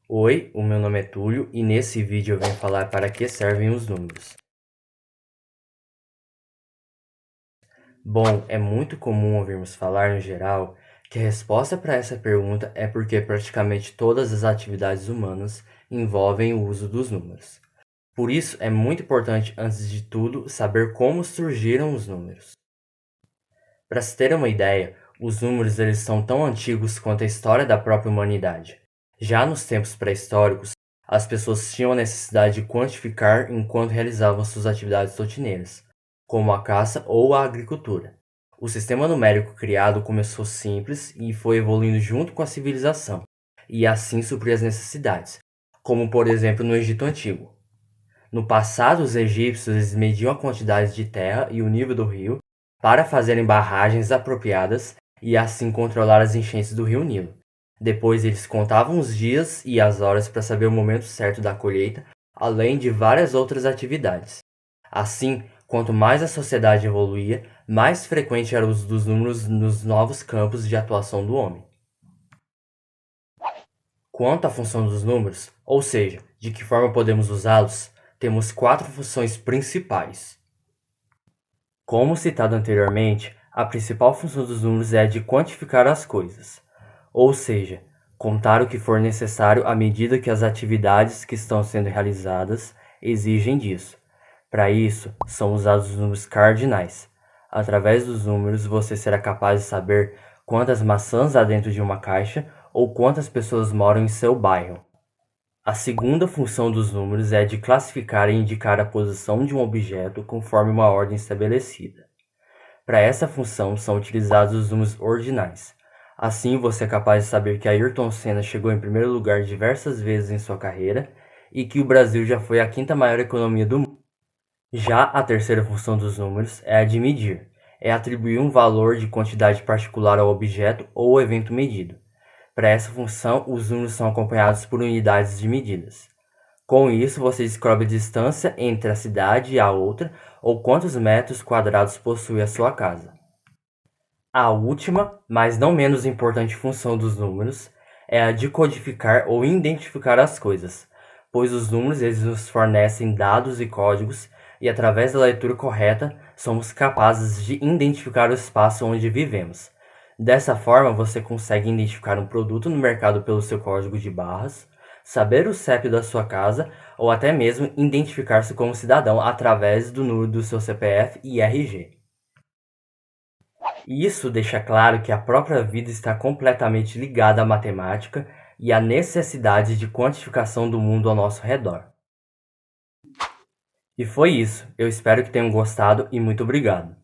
Oi, o meu nome é Túlio e nesse vídeo eu venho falar para que servem os números. Bom, é muito comum ouvirmos falar no geral que a resposta para essa pergunta é porque praticamente todas as atividades humanas envolvem o uso dos números. Por isso, é muito importante, antes de tudo, saber como surgiram os números. Para se ter uma ideia, os números eles são tão antigos quanto a história da própria humanidade. Já nos tempos pré-históricos, as pessoas tinham a necessidade de quantificar enquanto realizavam suas atividades rotineiras, como a caça ou a agricultura. O sistema numérico criado começou simples e foi evoluindo junto com a civilização, e assim suprir as necessidades, como por exemplo no Egito Antigo. No passado, os egípcios eles mediam a quantidade de terra e o nível do rio para fazerem barragens apropriadas e assim controlar as enchentes do rio Nilo. Depois eles contavam os dias e as horas para saber o momento certo da colheita, além de várias outras atividades. Assim, quanto mais a sociedade evoluía, mais frequente era o uso dos números nos novos campos de atuação do homem. Quanto à função dos números, ou seja, de que forma podemos usá-los, temos 4 funções principais. Como citado anteriormente, a principal função dos números é a de quantificar as coisas, ou seja, contar o que for necessário à medida que as atividades que estão sendo realizadas exigem disso. Para isso, são usados os números cardinais. Através dos números, você será capaz de saber quantas maçãs há dentro de uma caixa ou quantas pessoas moram em seu bairro. A segunda função dos números é a de classificar e indicar a posição de um objeto conforme uma ordem estabelecida. Para essa função são utilizados os números ordinais. Assim, você é capaz de saber que Ayrton Senna chegou em primeiro lugar diversas vezes em sua carreira e que o Brasil já foi a 5ª maior economia do mundo. Já a terceira função dos números é a de medir. É atribuir um valor de quantidade particular ao objeto ou evento medido. Para essa função, os números são acompanhados por unidades de medidas. Com isso, você descobre a distância entre a cidade e a outra ou quantos metros quadrados possui a sua casa. A última, mas não menos importante função dos números é a de codificar ou identificar as coisas, pois os números eles nos fornecem dados e códigos e através da leitura correta somos capazes de identificar o espaço onde vivemos. Dessa forma, você consegue identificar um produto no mercado pelo seu código de barras, saber o CEP da sua casa ou até mesmo identificar-se como cidadão através do número do seu CPF e RG. Isso deixa claro que a própria vida está completamente ligada à matemática e à necessidade de quantificação do mundo ao nosso redor. E foi isso, eu espero que tenham gostado e muito obrigado.